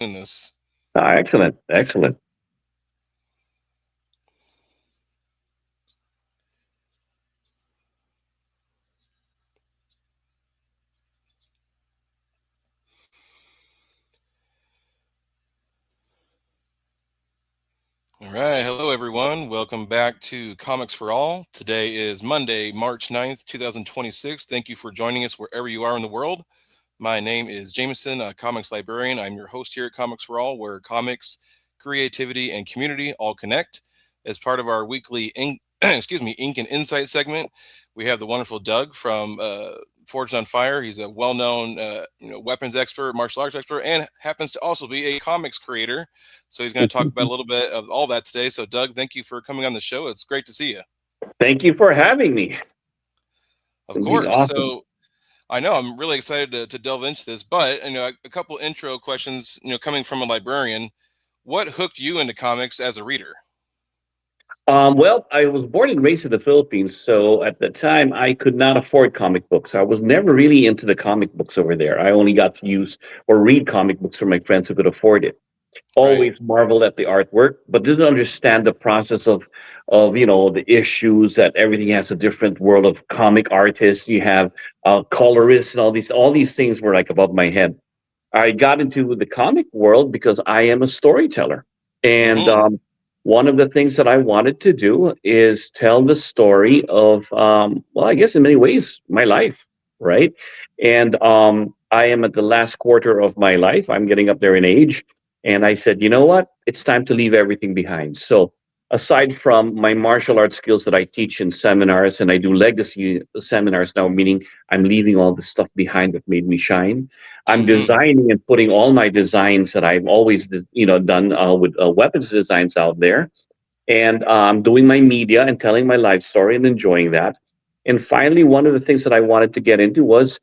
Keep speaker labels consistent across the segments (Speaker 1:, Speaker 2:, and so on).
Speaker 1: in this.
Speaker 2: Excellent, excellent.
Speaker 1: All right. Hello, everyone. Welcome back to Comics for All. Today is Monday, March 9th, 2026. Thank you for joining us wherever you are in the world. My name is Jameson, a comics librarian. I'm your host here at Comics for All, where comics, creativity, and community all connect. As part of our weekly Ink and Insight segment, we have the wonderful Doug from Forged on Fire. He's a well-known weapons expert, martial arts expert, and happens to also be a comics creator. So he's going to talk about a little bit of all that today. So Doug, thank you for coming on the show. It's great to see you.
Speaker 2: Thank you for having me.
Speaker 1: Of
Speaker 2: Indeed,
Speaker 1: course.
Speaker 2: awesome.
Speaker 1: So I know I'm really excited to delve into this, but a couple intro questions. Coming from a librarian, what hooked you into comics as a reader?
Speaker 2: Well, I was born and raised in the Philippines, so at the time I could not afford comic books. I was never really into the comic books over there. I only got to use or read comic books from my friends who could afford it.
Speaker 1: Right.
Speaker 2: Always marveled at the artwork, but didn't understand the process of the issues that everything has a different world of comic artists. You have colorists and all these things were like above my head. I got into the comic world because I am a storyteller. And
Speaker 1: Mm-hmm.
Speaker 2: one of the things that I wanted to do is tell the story of, well, I guess in many ways, my life, right? And I am at the last quarter of my life. I'm getting up there in age. And I said, you know what? It's time to leave everything behind. So, aside from my martial arts skills that I teach in seminars, and I do legacy seminars now, meaning I'm leaving all the stuff behind that made me shine. I'm
Speaker 1: Mm-hmm.
Speaker 2: designing and putting all my designs that I've always, done with weapons designs out there, and doing my media and telling my life story and enjoying that. And finally, one of the things that I wanted to get into was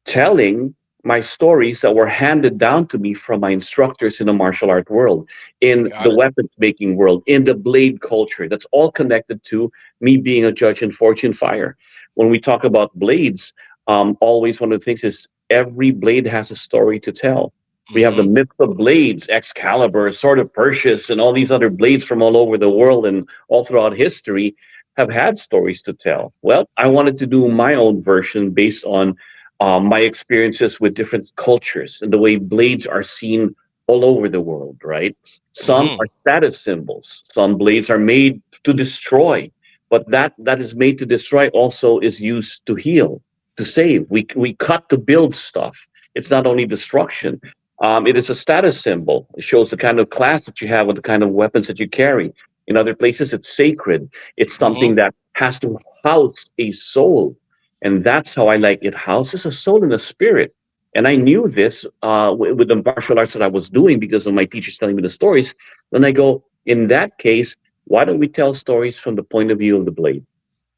Speaker 2: telling my stories that were handed down to me from my instructors in the martial art world, in
Speaker 1: Got
Speaker 2: the
Speaker 1: it.
Speaker 2: weapons making world, in the blade culture. That's all connected to me being a judge in Fortune Fire. When we talk about blades, always one of the things is every blade has a story to tell. We have the
Speaker 1: Mm-hmm.
Speaker 2: myth of blades, Excalibur, Sword of Perseus, and all these other blades from all over the world and all throughout history have had stories to tell. Well, I wanted to do my own version based on my experiences with different cultures and the way blades are seen all over the world, right? Some
Speaker 1: Mm-hmm.
Speaker 2: are status symbols. Some blades are made to destroy, but that is made to destroy also is used to heal, to save. We cut to build stuff. It's not only destruction. It is a status symbol. It shows the kind of class that you have with the kind of weapons that you carry. In other places, it's sacred. It's
Speaker 1: Mm-hmm.
Speaker 2: something that has to house a soul. And that's how I like it. Houses a soul and a spirit. And I knew this with the martial arts that I was doing because of my teachers telling me the stories. Then I go, in that case, why don't we tell stories from the point of view of the blade?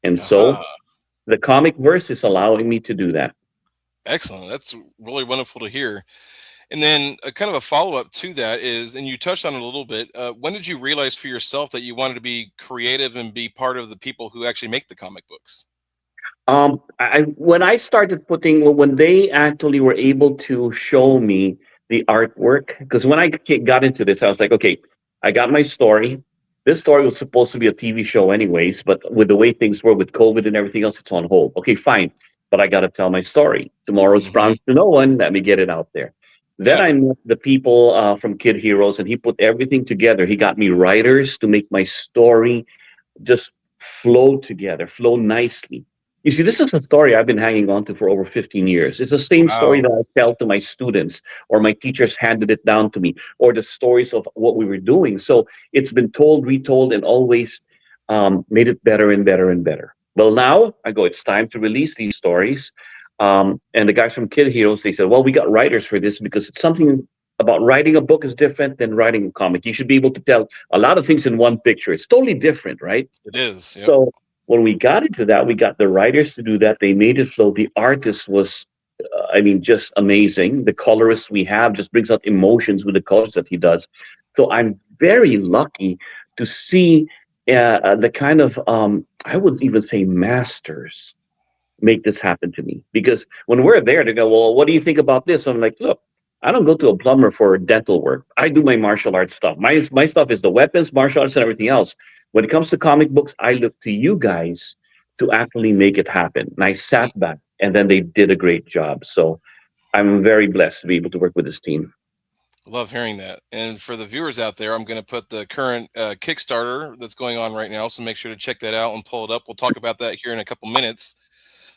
Speaker 2: And so
Speaker 1: Aha.
Speaker 2: the comic verse is allowing me to do that.
Speaker 1: Excellent. That's really wonderful to hear. And then a kind of a follow up to that is, and you touched on it a little bit. When did you realize for yourself that you wanted to be creative and be part of the people who actually make the comic books?
Speaker 2: When I started when they actually were able to show me the artwork, because when I got into this, I was like, okay, I got my story. This story was supposed to be a TV show, anyways, but with the way things were with COVID and everything else, it's on hold. Okay, fine, but I got to tell my story. Tomorrow's
Speaker 1: Mm-hmm.
Speaker 2: promised to no one. Let me get it out there. Then
Speaker 1: Yeah.
Speaker 2: I met the people from Kid Heroes, and he put everything together. He got me writers to make my story just flow together, flow nicely. You see, this is a story I've been hanging on to for over 15 years. It's the same story
Speaker 1: Wow.
Speaker 2: that I tell to my students, or my teachers handed it down to me, or the stories of what we were doing. So it's been told, retold, and always made it better and better and better. Well, now I go, it's time to release these stories. And the guys from Kid Heroes, they said, well, we got writers for this because it's something about writing a book is different than writing a comic. You should be able to tell a lot of things in one picture. It's totally different, right?
Speaker 1: It is. Yep.
Speaker 2: So when we got into that, we got the writers to do that. They made it flow. The artist was, I mean, just amazing. The colorist we have just brings out emotions with the colors that he does. So I'm very lucky to see the kind of, I would even say, masters make this happen to me. Because when we're there, they go, well, what do you think about this? I'm like, look. I don't go to a plumber for dental work. I do my martial arts stuff. My stuff is the weapons, martial arts, and everything else. When it comes to comic books, I look to you guys to actually make it happen. And I
Speaker 1: Mhm.
Speaker 2: sat back, and then they did a great job. So I'm very blessed to be able to work with this team.
Speaker 1: Love hearing that. And for the viewers out there, I'm going to put the current Kickstarter that's going on right now. So make sure to check that out and pull it up. We'll talk about that here in a couple minutes.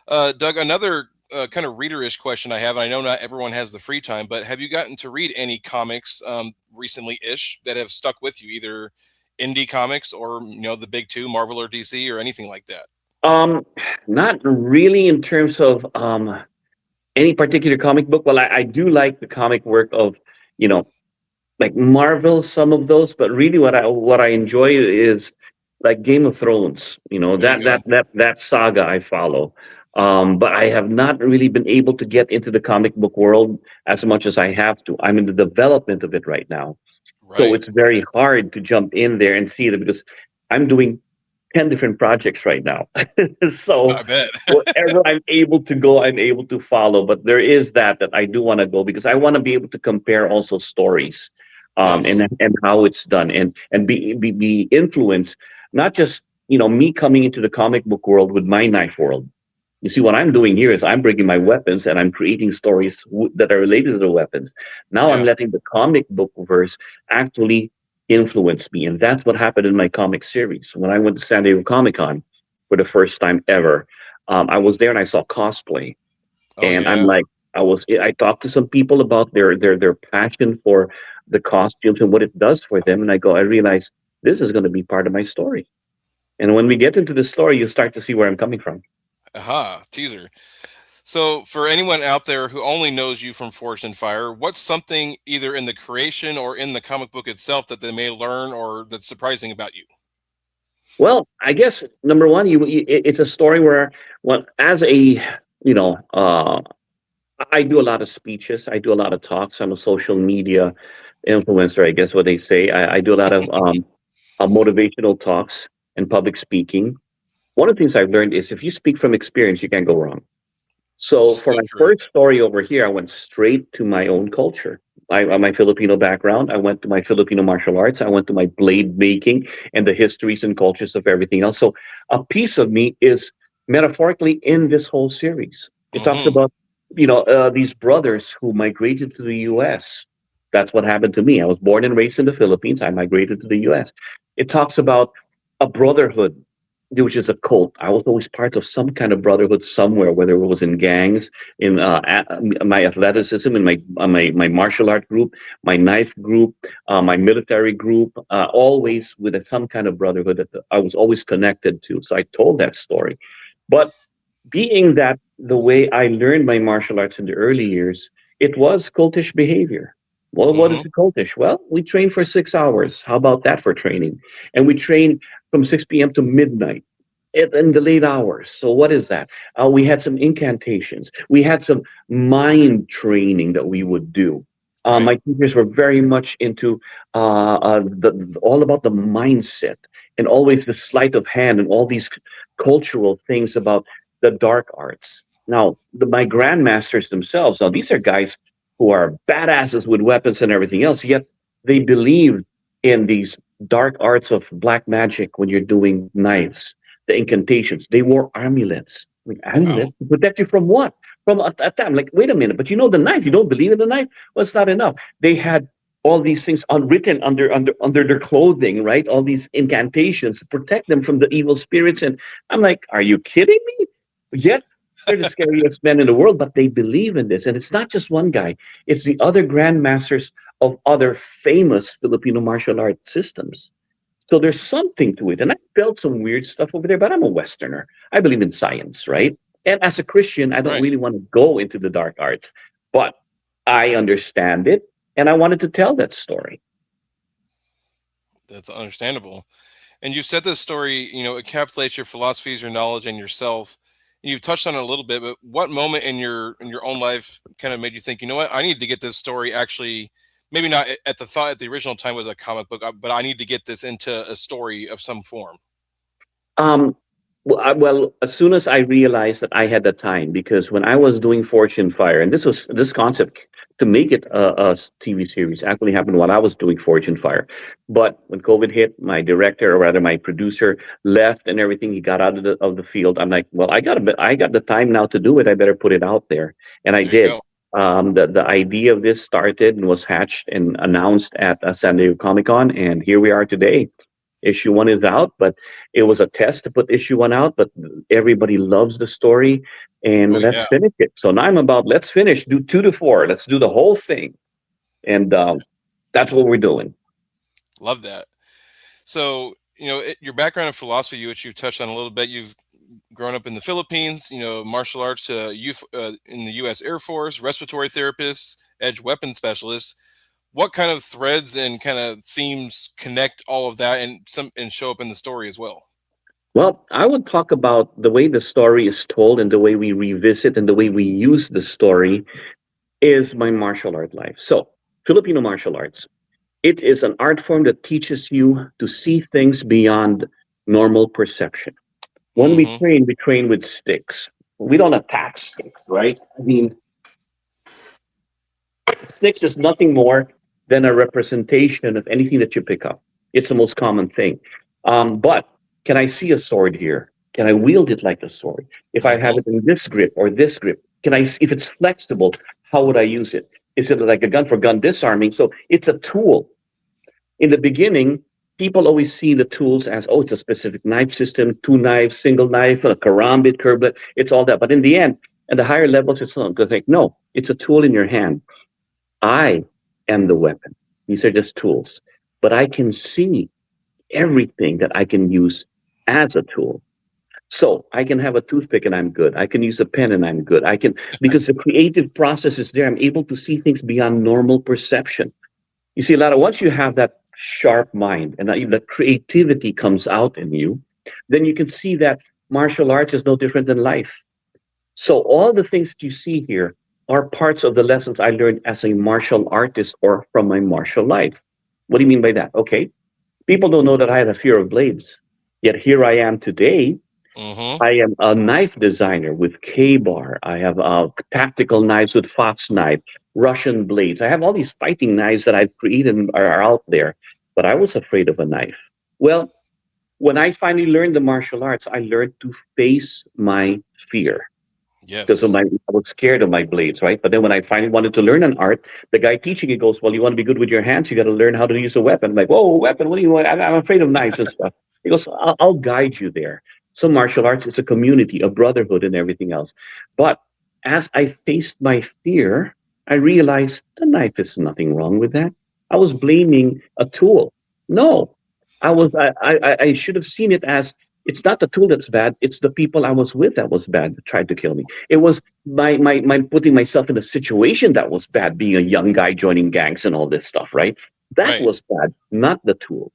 Speaker 1: Doug, another kind of readerish question I have, and I know not everyone has the free time, but have you gotten to read any comics recently-ish that have stuck with you, either indie comics or the big two, Marvel or DC or anything like that?
Speaker 2: Um, Not really in terms of any particular comic book. Well, I do like the comic work of, you know, like Marvel, some of those, but really what I enjoy is like Game of Thrones. You know,
Speaker 1: There you go.
Speaker 2: that saga I follow. But I have not really been able to get into the comic book world as much as I have to. I'm in the development of it right now. So
Speaker 1: Right.
Speaker 2: it's very hard to jump in there and see it because I'm doing 10 different projects right now. So
Speaker 1: I bet.
Speaker 2: wherever I'm able to go, I'm able to follow. But there is that I do want to go because I want to be able to compare also stories,
Speaker 1: Yes.
Speaker 2: and how it's done, and be influenced, not just me coming into the comic book world with my knife world. You see, what I'm doing here is I'm bringing my weapons and I'm creating stories that are related to the weapons. Now I'm
Speaker 1: Yeah.
Speaker 2: letting the comic book verse actually influence me. And that's what happened in my comic series. When I went to San Diego Comic Con for the first time ever, I was there and I saw cosplay.
Speaker 1: Oh
Speaker 2: And I'm
Speaker 1: yeah.
Speaker 2: like, I talked to some people about their passion for the costumes and what it does for them. And I realized this is going to be part of my story. And when we get into the story, you start to see where I'm coming from.
Speaker 1: Aha. Teaser. So, for anyone out there who only knows you from Forged in Fire, what's something either in the creation or in the comic book itself that they may learn or that's surprising about you?
Speaker 2: Well, I guess number one, it's a story where, well, as a you know, I do a lot of speeches. I do a lot of talks. I'm a social media influencer, I guess what they say. I do a lot of motivational talks and public speaking. One of the things I've learned is if you speak from experience, you can't go wrong. So
Speaker 1: So
Speaker 2: for my
Speaker 1: true.
Speaker 2: first story over here, I went straight to my own culture. My Filipino background. I went to my Filipino martial arts. I went to my blade making and the histories and cultures of everything else. So a piece of me is metaphorically in this whole series. It talks
Speaker 1: Hmm.
Speaker 2: about these brothers who migrated to the U.S. That's what happened to me. I was born and raised in the Philippines. I migrated to the U.S. It talks about a brotherhood, which is a cult. I was always part of some kind of brotherhood somewhere, whether it was in gangs, in my athleticism, in my martial art group, my knife group, my military group, always with some kind of brotherhood that I was always connected to. So I told that story. But being that the way I learned my martial arts in the early years, it was cultish behavior. Well, what is
Speaker 1: Hmm.
Speaker 2: the cultish? Well, we train for 6 hours. How about that for training? And we train from 6 p.m. to midnight in the late hours. So what is that? We had some incantations. We had some mind training that we would do.
Speaker 1: Right.
Speaker 2: My teachers were very much into all about the mindset and always the sleight of hand and all these cultural things about the dark arts. Now, my grandmasters themselves, now these are guys who are badasses with weapons and everything else, yet they believe in these dark arts of black magic when you're doing knives, the incantations. They wore amulets. Like,
Speaker 1: Wow.
Speaker 2: amulets to protect you from what? From a time. Like, wait a minute, but you know the knife. You don't believe in the knife? Well, it's not enough. They had all these things unwritten under their clothing, right? All these incantations to protect them from the evil spirits. And I'm like, are you kidding me? Yet they're the scariest men in the world, but they believe in this. And it's not just one guy, it's the other grandmasters of other famous Filipino martial art systems. So there's something to it. And I felt some weird stuff over there, but I'm a Westerner. I believe in science, right? And as a Christian, I don't
Speaker 1: Right.
Speaker 2: really want to go into the dark arts, but I understand it. And I wanted to tell that story.
Speaker 1: That's understandable. And you've said this story, encapsulates your philosophies, your knowledge, and yourself. And you've touched on it a little bit, but what moment in your own life kind of made you think, you know what, I need to get this story actually, maybe not at the thought at the original time was a comic book, but I need to get this into a story of some form.
Speaker 2: Um, Well, as soon as I realized that I had the time, because when I was doing Fortune Fire, and this concept to make it a TV series actually happened while I was doing Fortune Fire. But when COVID hit, my director, or rather my producer, left and everything. He got out of the field. I'm like, well, I got the time now to do it. I better put it out there, and I
Speaker 1: There you
Speaker 2: did.
Speaker 1: go.
Speaker 2: The idea of this started and was hatched and announced at San Diego Comic Con, and here we are today. Issue one is out, but it was a test to put issue one out. But everybody loves the story, and
Speaker 1: Oh
Speaker 2: let's
Speaker 1: yeah,
Speaker 2: finish it. So now I'm about let's finish. Do 2 to 4. Let's do the whole thing, and that's what we're doing.
Speaker 1: love that. So, your background in philosophy, which you've touched on a little bit, you've grown up in the Philippines, martial arts to youth in the U.S. Air Force, respiratory therapist, edge weapon specialist. What kind of threads and kind of themes connect all of that and show up in the story as well?
Speaker 2: Well, I would talk about the way the story is told and the way we revisit and the way we use the story is my martial art life. So, Filipino martial arts. It is an art form that teaches you to see things beyond normal perception. When
Speaker 1: Mm-hmm.
Speaker 2: we train with sticks. We don't attack sticks, right? I mean, sticks is nothing more than a representation of anything that you pick up. It's the most common thing. But can I see a sword here? Can I wield it like a sword? If I have
Speaker 1: Mm-hmm.
Speaker 2: it in this grip or this grip, can I? If it's flexible, how would I use it? Is it like a gun for gun disarming? So it's a tool. In the beginning, people always see the tools as, oh, it's a specific knife system, two knives, single knife, a karambit, curblet, it's all that. But in the end, at the higher levels, it's not because like, no, it's a tool in your hand. I am the weapon. These are just tools. But I can see everything that I can use as a tool. So I can have a toothpick and I'm good. I can use a pen and I'm good. I can, because the creative process is there, I'm able to see things beyond normal perception. You see, Lara, once you have that sharp mind and that creativity comes out in you, then you can see that martial arts is no different than life. So all the things that you see here are parts of the lessons I learned as a martial artist or from my martial life. What do you mean by that? Okay. People don't know that I had a fear of blades. Yet here I am today.
Speaker 1: Mm-hmm.
Speaker 2: I am a knife designer with K-bar. I have tactical knives with Fox knife, Russian blades. I have all these fighting knives that I've created and are out there. But I was afraid of a knife. Well, when I finally learned the martial arts, I learned to face my fear because of
Speaker 1: Yes.
Speaker 2: my I was scared of my blades, right? But then when I finally wanted to learn an art, the guy teaching it goes, "Well, you want to be good with your hands, you got to learn how to use a weapon." I'm like, "Whoa, weapon? What do you want? I'm afraid of knives and stuff." He goes, I'll guide you there." So martial arts is a community, a brotherhood, and everything else. But as I faced my fear, I realized the knife is nothing wrong with that. I was blaming a tool. No, I should have seen it as it's not the tool that's bad. It's the people I was with that was bad that tried to kill me. It was my putting myself in a situation that was bad, being a young guy joining gangs and all this stuff, right? That
Speaker 1: Right.
Speaker 2: was bad, not the tool.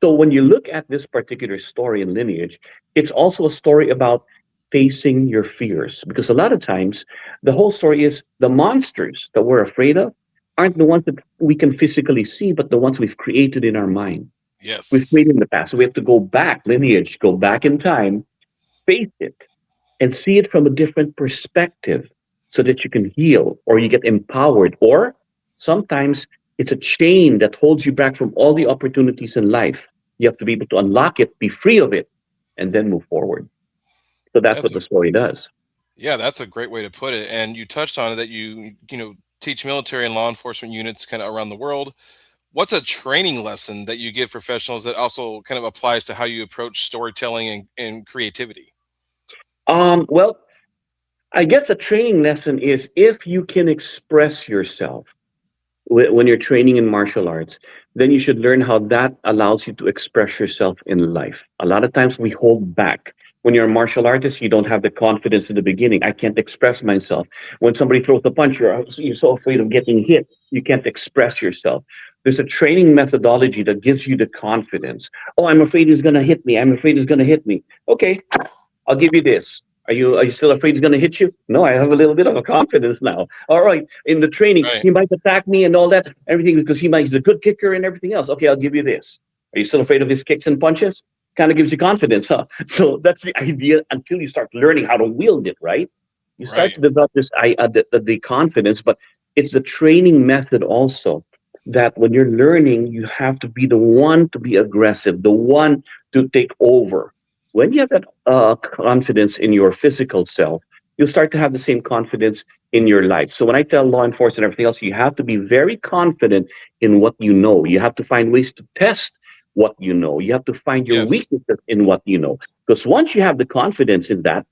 Speaker 2: So when you look at this particular story in Lineage, it's also a story about facing your fears. Because a lot of times the whole story is the monsters that we're afraid of aren't the ones that we can physically see, but the ones we've created in our mind. We've
Speaker 1: Yes.
Speaker 2: created in the past. So we have to go back, lineage, go back in time, face it, and see it from a different perspective so that you can heal or you get empowered. Or sometimes it's a chain that holds you back from all the opportunities in life. You have to be able to unlock it, be free of it, and then move forward. So that's
Speaker 1: That's
Speaker 2: what
Speaker 1: a
Speaker 2: the story does.
Speaker 1: Yeah, that's a great way to put it. And you touched on it that you teach military and law enforcement units kind of around the world. What's a training lesson that you give professionals that also kind of applies to how you approach storytelling and creativity?
Speaker 2: Well, I guess the training lesson is if you can express yourself when you're training in martial arts, then you should learn how that allows you to express yourself in life. A lot of times we hold back. When you're a martial artist, you don't have the confidence in the beginning. I can't express myself. When somebody throws a punch, you're so afraid of getting hit, you can't express yourself. There's a training methodology that gives you the confidence. Oh, I'm afraid he's going to hit me. I'm afraid he's going to hit me. Okay, I'll give you this. Are you still afraid he's going to hit you? No, I have a little bit of a confidence now. All right, in the training,
Speaker 1: Right.
Speaker 2: he might attack me and all that, everything because he's a good kicker and everything else. Okay, I'll give you this. Are you still afraid of his kicks and punches? Kind of gives you confidence, huh? So that's the idea until you start learning how to wield it, right? You start
Speaker 1: Right.
Speaker 2: to develop the confidence, but it's the training method also that when you're learning, you have to be the one to be aggressive, the one to take over. When you have that confidence in your physical self, you'll start to have the same confidence in your life. So when I tell law enforcement and everything else, you have to be very confident in what you know. You have to find ways to test what you know. You have to find your
Speaker 1: Yes.
Speaker 2: weaknesses in what you know. Because once you have the confidence in that,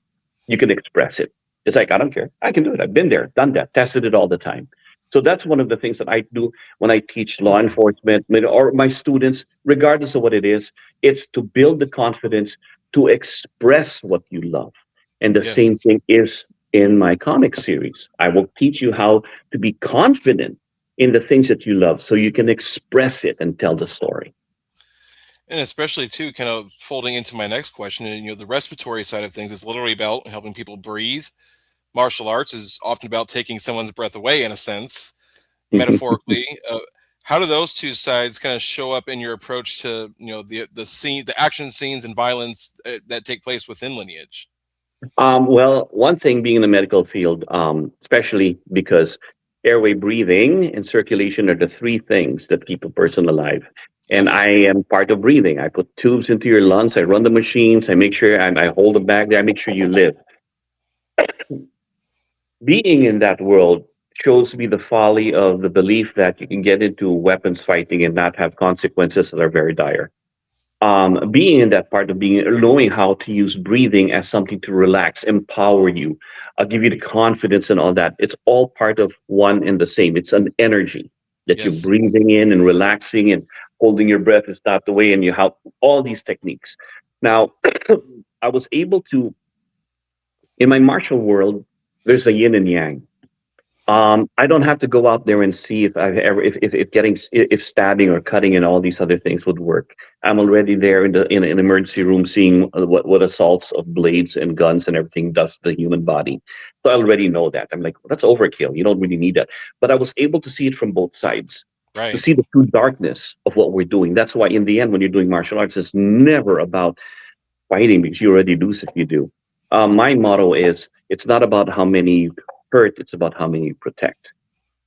Speaker 2: you can express it. It's like, I don't care. I can do it. I've been there, done that, tested it all the time. So that's one of the things that I do when I teach law enforcement or my students, regardless of what it is, it's to build the confidence to express what you love. And the
Speaker 1: Yes.
Speaker 2: same thing is in my comic series. I will teach you how to be confident in the things that you love so you can express it and tell the story.
Speaker 1: And especially too, kind of folding into my next question, and the respiratory side of things is literally about helping people breathe. Martial arts is often about taking someone's breath away, in a sense, metaphorically. How do those two sides kind of show up in your approach to the scene, the action scenes and violence that take place within Lineage?
Speaker 2: Well, one thing being in the medical field, especially because airway breathing and circulation are the three things that keep a person alive. And I
Speaker 1: Yes.
Speaker 2: am part of breathing. I put tubes into your lungs. I run the machines. I make sure and I hold them back there. I make sure you live. Being in that world shows me the folly of the belief that you can get into weapons fighting and not have consequences that are very dire. Being in that part of being knowing how to use breathing as something to relax, empower you, give you the confidence and all that. It's all part of one and the same. It's an energy that you're
Speaker 1: Yes.
Speaker 2: breathing in and relaxing and holding your breath is not the way, and you have all these techniques. Now, I was able to in my martial world. There's a yin and yang. I don't have to go out there and see if I've ever if getting if stabbing or cutting and all these other things would work. I'm already there in an emergency room seeing what assaults of blades and guns and everything does to the human body. So I already know that. I'm like, well, that's overkill. You don't really need that. But I was able to see it from both sides, to
Speaker 1: Right.
Speaker 2: see the true darkness of what we're doing. That's why in the end, when you're doing martial arts, it's never about fighting because you already lose if you do. My motto is it's not about how many you hurt, it's about how many you protect.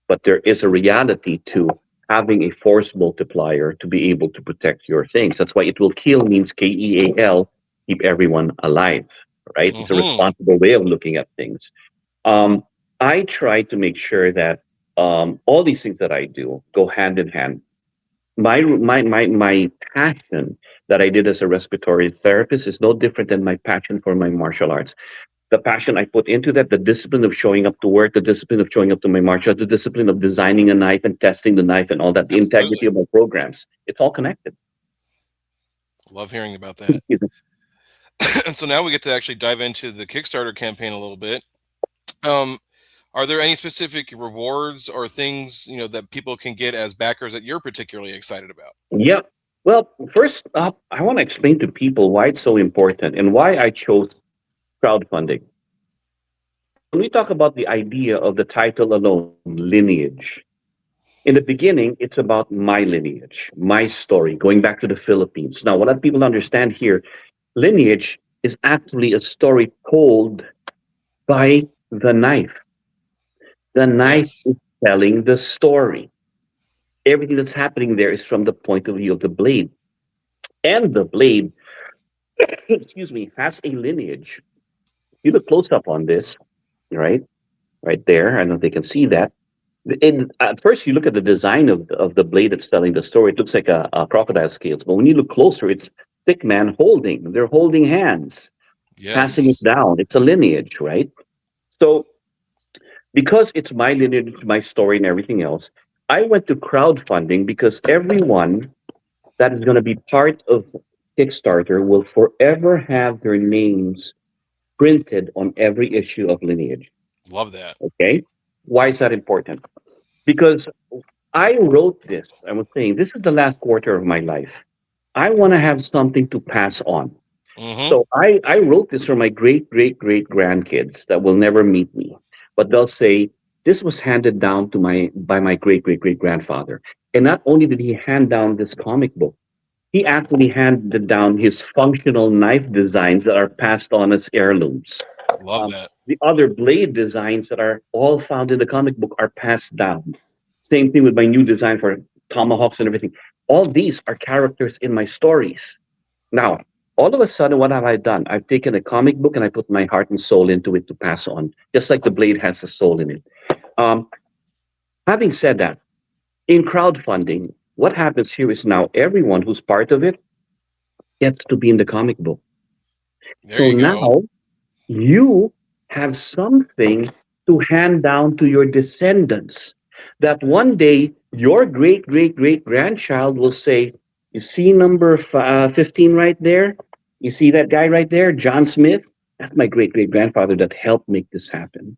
Speaker 2: But there is a reality to having a force multiplier to be able to protect your things. That's why it will kill means KEAL, keep everyone alive, right? It's a
Speaker 1: Hmm.
Speaker 2: responsible way of looking at things. Um, I try to make sure that all these things that I do go hand in hand. My passion that I did as a respiratory therapist is no different than my passion for my martial arts. The passion I put into that, the discipline of showing up to work, the discipline of showing up to my martial arts, the discipline of designing a knife and testing the knife and all that, the integrity
Speaker 1: Absolutely.
Speaker 2: of my programs. It's all connected.
Speaker 1: Love hearing about that. And so now we get to actually dive into the Kickstarter campaign a little bit. Um, are there any specific rewards or things that people can get as backers that you're particularly excited about?
Speaker 2: Yeah. Well, first up, I want to explain to people why it's so important and why I chose crowdfunding. When we talk about the idea of the title alone, lineage, in the beginning, it's about my lineage, my story, going back to the Philippines. Now, what do people understand here? Lineage is actually a story told by the knife. The knife
Speaker 1: Yes.
Speaker 2: is telling the story. Everything that's happening there is from the point of view of the blade. And the blade, excuse me, has a lineage. You look close up on this, right? Right there. I don't know if they can see that. At first, you look at the design of the blade that's telling the story. It looks like a crocodile scales, but when you look closer, it's thick man holding. They're holding hands, passing it
Speaker 1: Yes.
Speaker 2: down. It's a lineage, right? So because it's my lineage, my story, and everything else, I went to crowdfunding because everyone that is going to be part of Kickstarter will forever have their names printed on every issue of Lineage.
Speaker 1: Love that.
Speaker 2: Okay, why is that important? Because I wrote this. I was saying this is the last quarter of my life. I want to have something to pass on.
Speaker 1: Hmm.
Speaker 2: So I wrote this for my great grandkids that will never meet me. But they'll say, this was handed down to my by my great grandfather. And not only did he hand down this comic book, He actually handed down his functional knife designs that are passed on as heirlooms.
Speaker 1: Love
Speaker 2: Um,
Speaker 1: that.
Speaker 2: the other blade designs that are all found in the comic book are passed down. Same thing with my new design for tomahawks and everything. All these are characters in my stories. Now, all of a sudden, what have I done? I've taken a comic book and I put my heart and soul into it to pass on, just like the blade has a soul in it. Um, Having said that, in crowdfunding, what happens here is now everyone who's part of it gets to be in the comic book.
Speaker 1: There
Speaker 2: So
Speaker 1: you go.
Speaker 2: now you have something to hand down to your descendants that one day your great great great grandchild will say, you see number 15 right there, you see that guy right there, John Smith, that's my great great grandfather that helped make this happen.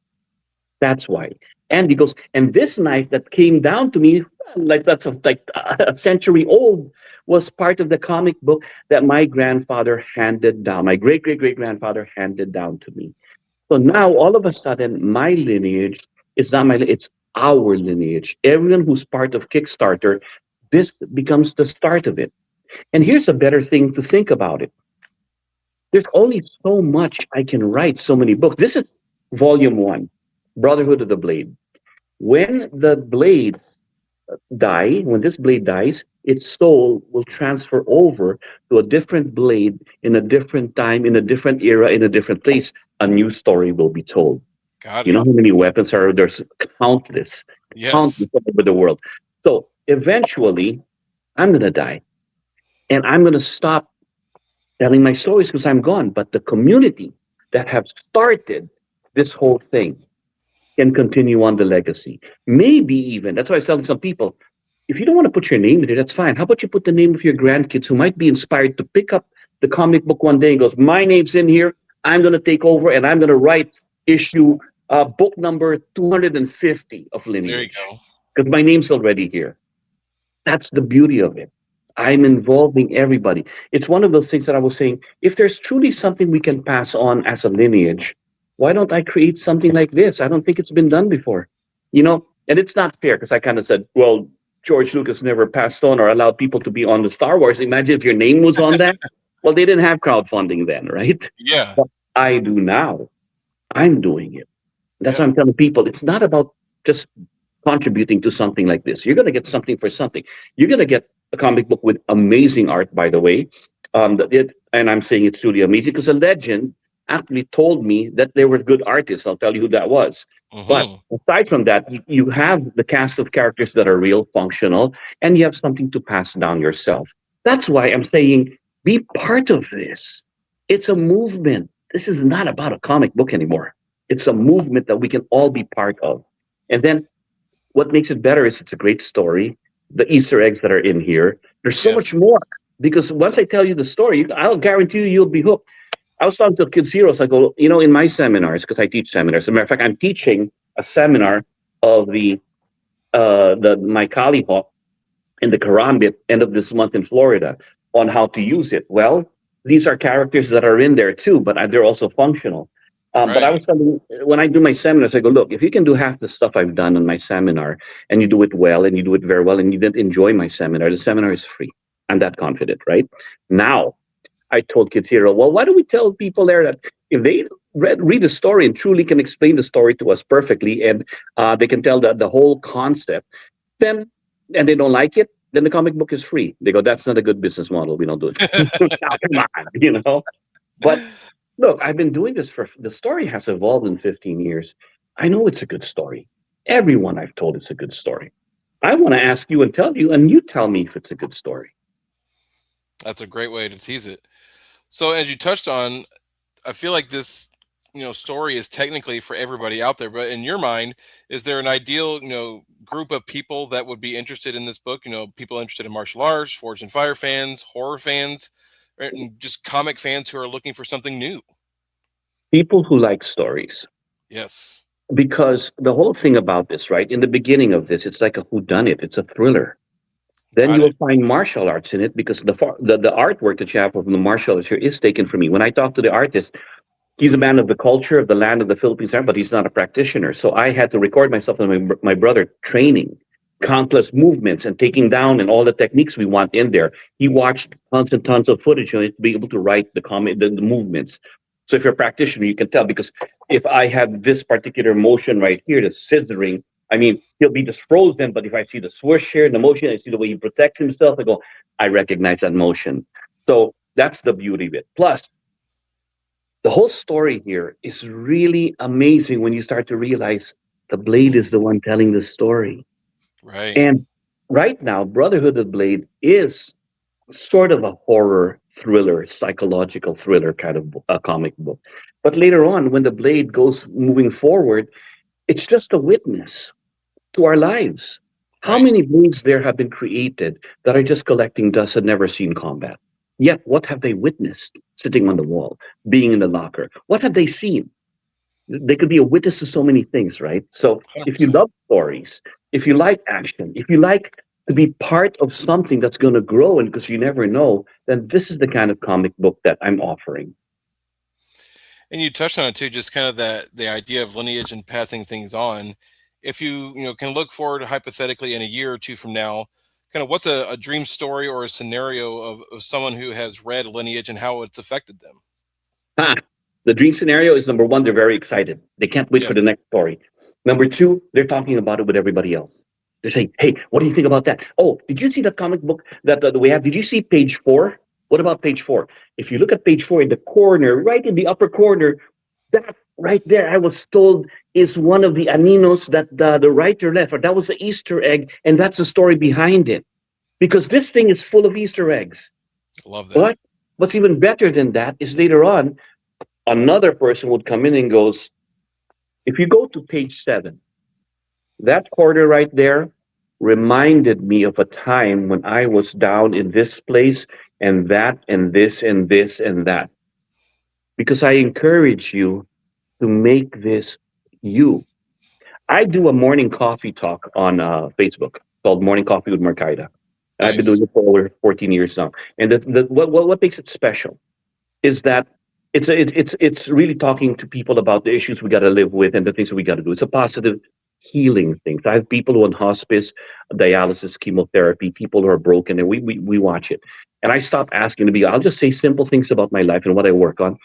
Speaker 2: That's why. And he goes, and this knife that came down to me, like that's like a century old, was part of the comic book that my grandfather handed down. My great great great grandfather handed down to me. So now all of a sudden, my lineage is not it's our lineage. Everyone who's part of Kickstarter, this becomes the start of it. And here's a better thing to think about it. There's only so much I can write, so many books. This is volume one, Brotherhood of the Blade. When the blade when this blade dies, its soul will transfer over to a different blade in a different time, in a different era, in a different place. A new story will be told.
Speaker 1: Got
Speaker 2: You know
Speaker 1: it.
Speaker 2: how many weapons are there's countless,
Speaker 1: Yes.
Speaker 2: countless all over the world. So eventually, I'm gonna die, and I'm gonna stop telling my stories because I'm gone. But the community that have started this whole thing can continue on the legacy. Maybe even that's why I was telling some people, if you don't want to put your name in it, that's fine. How about you put the name of your grandkids who might be inspired to pick up the comic book one day and goes, my name's in here. I'm going to take over and I'm going to write issue book number 250 of
Speaker 1: There you
Speaker 2: Lineage
Speaker 1: go.
Speaker 2: because my name's already here. That's the beauty of it. I'm involving everybody. It's one of those things that I was saying. If there's truly something we can pass on as a lineage, why don't I create something like this? I don't think it's been done before. You know, and it's not fair because I kind of said, well, George Lucas never passed on or allowed people to be on the Star Wars. Imagine if your name was on that. Well, they didn't have crowdfunding then, right?
Speaker 1: Yeah.
Speaker 2: But I do now. I'm doing it. That's why
Speaker 1: Yep.
Speaker 2: I'm telling people it's not about just contributing to something like this. You're going to get something for something. You're going to get a comic book with amazing art, by the way. And I'm saying it's truly amazing because a legend actually told me that they were good artists. I'll tell you who that was. But
Speaker 1: Hmm.
Speaker 2: aside from that, you have the cast of characters that are real, functional, and you have something to pass down yourself. That's why I'm saying be part of this. It's a movement. This is not about a comic book anymore. It's a movement that we can all be part of. And then what makes it better is it's a great story. The Easter eggs that are in here, there's so much
Speaker 1: Yes.
Speaker 2: more. Because once I tell you the story, I'll guarantee you'll be hooked. I was talking to Kids Heroes. I go, in my seminars, because I teach seminars. As a matter of fact, I'm teaching a seminar of the my Kali Hawk in the Karambit end of this month in Florida on how to use it. Well, these are characters that are in there too, but they're also functional. But I
Speaker 1: Right.
Speaker 2: was telling, when I do my seminars, I go, look, if you can do half the stuff I've done on my seminar and you do it well and you do it very well and you didn't enjoy my seminar, the seminar is free. I'm that confident, right? Now, I told Kids Hero, well, why do we tell people there that if they read the story and truly can explain the story to us perfectly and they can tell the whole concept, then and they don't like it, then the comic book is free. They go, that's not a good business model. We don't do it. Now, come on. But look, I've been doing this for the story has evolved in 15 years. I know it's a good story. Everyone I've told it's a good story. I want to ask you and tell you, and you tell me if it's a good story.
Speaker 1: That's a great way to tease it. So as you touched on, I feel like this, story is technically for everybody out there, but in your mind, is there an ideal, group of people that would be interested in this book? People interested in martial arts, Forge and Fire fans, horror fans, and just comic fans who are looking for something new.
Speaker 2: People who like stories.
Speaker 1: Yes.
Speaker 2: Because the whole thing about this, right? In the beginning of this, it's like a whodunit. It's a thriller. Then
Speaker 1: Got
Speaker 2: you
Speaker 1: it.
Speaker 2: will find martial arts in it because the artwork that you have from the martial arts here is taken from me. When I talk to the artist, he's a man of the culture of the land of the Philippines, but he's not a practitioner. So I had to record myself and my brother training countless movements and taking down and all the techniques we want in there. He watched tons and tons of footage to be able to write the movements. So if you're a practitioner, you can tell because if I have this particular motion right here, the scissoring, I mean, he'll be just frozen. But if I see the swoosh here and the motion, I see the way he protects himself, I go, I recognize that motion. So that's the beauty of it. Plus, the whole story here is really amazing when you start to realize the blade is the one telling the story.
Speaker 1: Right.
Speaker 2: And right now, Brotherhood of Blade is sort of a horror thriller, psychological thriller kind of a comic book. But later on, when the blade goes moving forward, it's just a witness to our lives. How
Speaker 1: Right.
Speaker 2: many blades there have been created that are just collecting dust and never seen combat? Yet, what have they witnessed sitting on the wall, being in the locker? What have they seen? They could be a witness to so many things, right? So if you
Speaker 1: 100%.
Speaker 2: love stories, if you like action, if you like to be part of something that's going to grow and because you never know, then this is the kind of comic book that I'm offering.
Speaker 1: And you touched on it too, just kind of that the idea of lineage and passing things on. If you can look forward hypothetically in a year or two from now, kind of what's a dream story or a scenario of someone who has read Lineage and how it's affected them?
Speaker 2: Ha! The dream scenario is number one, they're very excited. They can't wait for
Speaker 1: Yes.
Speaker 2: the next story. Number two, they're talking about it with everybody else. They're saying, hey, what do you think about that? Oh, did you see the comic book that we have? Did you see page four? What about page four? If you look at page four in the corner, right in the upper corner, that right there, I was told is one of the aminos that the writer left, or that was the Easter egg, and that's the story behind it. Because this thing is full of Easter eggs.
Speaker 1: Love that.
Speaker 2: But what's even better than that is later on, another person would come in and goes, if you go to page seven, that corner right there reminded me of a time when I was down in this place and that and this and this and that. Because I encourage you to make this you. I do a morning coffee talk on Facebook called Morning Coffee with Marcaida. And I've been doing
Speaker 1: Nice.
Speaker 2: it for over 14 years now. And what makes it special is that it's really talking to people about the issues we got to live with and the things that we got to do. It's a positive healing thing. So I have people who are on hospice, dialysis, chemotherapy, people who are broken, and we watch it. And I stop asking to be. I'll just say simple things about my life and what I work on.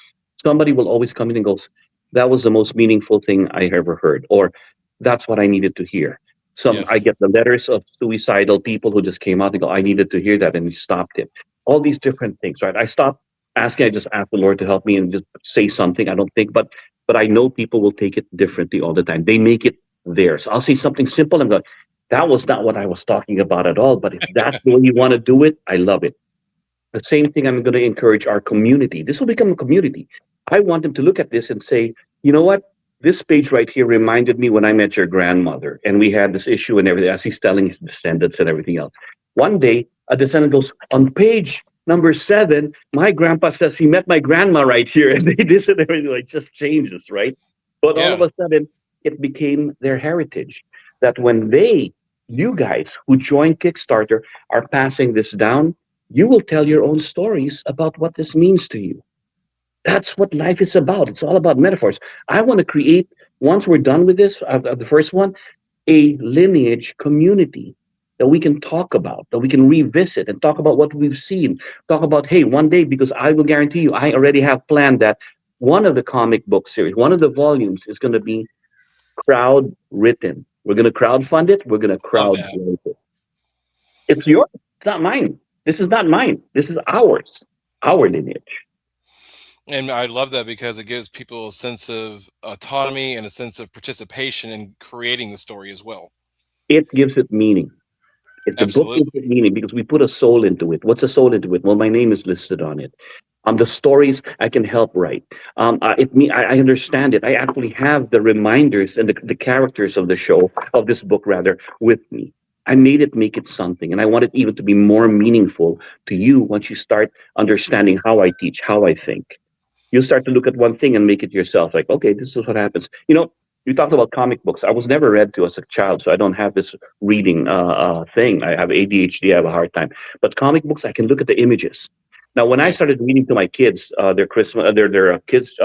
Speaker 2: Somebody will always come in and goes, "That was the most meaningful thing I ever heard," or "That's what I needed to hear." Some I get
Speaker 1: Yes.
Speaker 2: the letters of suicidal people who just came out and go, "I needed to hear that," and we stopped it. All these different things, right? I stop asking. I just ask the Lord to help me and just say something. I don't think, but I know people will take it differently all the time. They make it theirs. I'll say something simple and go, that was not what I was talking about at all. But if that's the way you want to do it, I love it. The same thing I'm going to encourage our community. This will become a community. I want them to look at this and say, you know what? This page right here reminded me when I met your grandmother and we had this issue and everything, as he's telling his descendants and everything else. One day, a descendant goes, on page number seven, my grandpa says he met my grandma right here and they this and everything like just changes, right? But all of
Speaker 1: Yeah.
Speaker 2: a sudden, it became their heritage. That when you guys who join Kickstarter are passing this down, you will tell your own stories about what this means to you. That's what life is about. It's all about metaphors. I want to create, once we're done with this, the first one, a lineage community that we can talk about, that we can revisit and talk about what we've seen. Talk about, hey, one day, because I will guarantee you, I already have planned that one of the comic book series, one of the volumes is going to be crowd written. We're going to crowdfund it. We're going to
Speaker 1: Love
Speaker 2: crowd
Speaker 1: that.
Speaker 2: it. It's yours. It's not mine. This is not mine. This is ours. Our lineage.
Speaker 1: And I love that because it gives people a sense of autonomy and a sense of participation in creating the story as well.
Speaker 2: It gives it meaning. If the book gives
Speaker 1: Absolutely.
Speaker 2: it meaning because we put a soul into it. What's a soul into it? Well, my name is listed on it. The stories I can help write. I understand it. I actually have the reminders and the characters of the show of this book rather with me. I made it make it something, and I want it even to be more meaningful to you once you start understanding how I teach, how I think. You start to look at one thing and make it yourself. Like, okay, this is what happens. You talked about comic books. I was never read to as a child, so I don't have this reading thing. I have ADHD. I have a hard time. But comic books, I can look at the images. Now, when I
Speaker 1: Nice.
Speaker 2: started reading to my kids, their Christmas, their kids'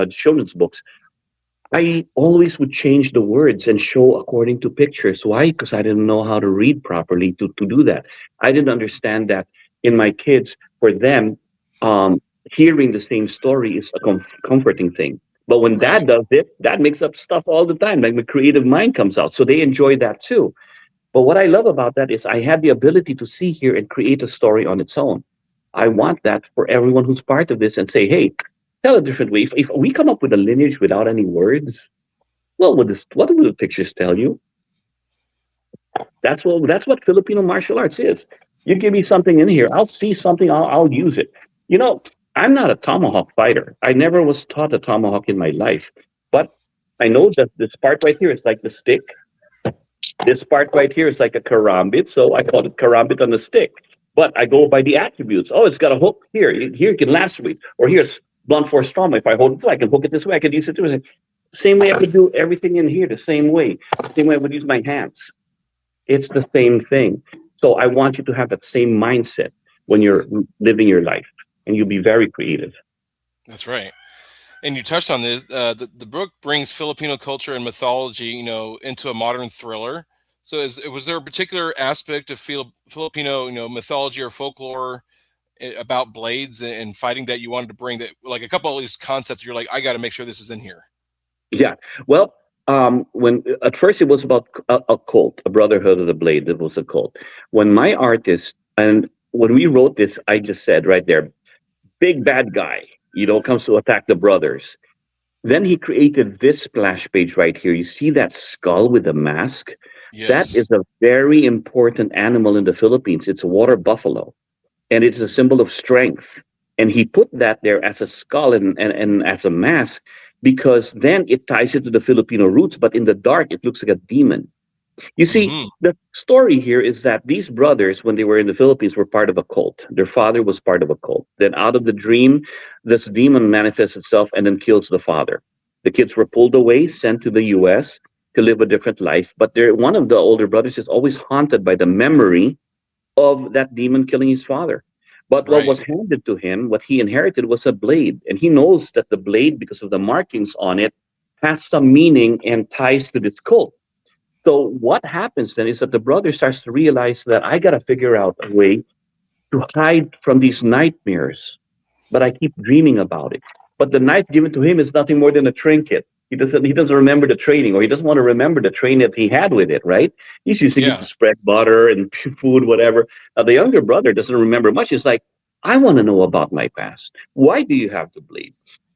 Speaker 2: children's books, I always would change the words and show according to pictures. Why? Because I didn't know how to read properly to do that. I didn't understand that in my kids, for them, um, hearing the same story is a comforting thing. But when
Speaker 1: Right.
Speaker 2: dad does it, dad makes up stuff all the time. Like the creative mind comes out. So they enjoy that too. But what I love about that is I had the ability to see here and create a story on its own. I want that for everyone who's part of this and say, hey, tell a different way. If we come up with a lineage without any words, well, what do the pictures tell you? That's what Filipino martial arts is. You give me something in here, I'll see something, I'll use it. You know, I'm not a tomahawk fighter. I never was taught a tomahawk in my life, but I know that this part right here is like the stick. This part right here is like a karambit, so I call it karambit on the stick. But I go by the attributes. Oh, it's got a hook here. Here you can lacerate, or here's blunt force trauma. If I hold it, I can hook it this way. I can use it this way. Same way I would do everything in here. The same way. Same way I would use my hands. It's the same thing. So I want you to have that same mindset when you're living your life, and you'll be very creative.
Speaker 1: That's right. And you touched on this. The book brings Filipino culture and mythology, into a modern thriller. So, was there a particular aspect of Filipino, mythology or folklore about blades and fighting that you wanted to bring, that, like, a couple of these concepts? You're like, I got to make sure this is in here.
Speaker 2: Yeah. Well, when at first it was about a cult, a Brotherhood of the Blade. It was a cult. When my artist and when we wrote this, I just said right there, big bad guy, comes to attack the brothers. Then he created this splash page right here. You see that skull with the mask? That is
Speaker 1: Yes.
Speaker 2: a very important animal in the Philippines. It's a water buffalo, and it's a symbol of strength. And he put that there as a skull and as a mask because then it ties it to the Filipino roots, but in the dark, it looks like a demon. You see,
Speaker 1: Hmm.
Speaker 2: the story here is that these brothers, when they were in the Philippines, were part of a cult. Their father was part of a cult. Then, out of the dream, this demon manifests itself and then kills the father. The kids were pulled away, sent to the US to live a different life. But one of the older brothers is always haunted by the memory of that demon killing his father. But what
Speaker 1: Right.
Speaker 2: was handed to him, what he inherited, was a blade. And he knows that the blade, because of the markings on it, has some meaning and ties to this cult. So what happens then is that the brother starts to realize that I got to figure out a way to hide from these nightmares, but I keep dreaming about it. But the knife given to him is nothing more than a trinket. He doesn't remember the training, or he doesn't want to remember the training that he had with it, right? He's using it to
Speaker 1: Yeah.
Speaker 2: spread butter and food, whatever. Now the younger brother doesn't remember much. He's like, I want to know about my past. Why do you have to bleed?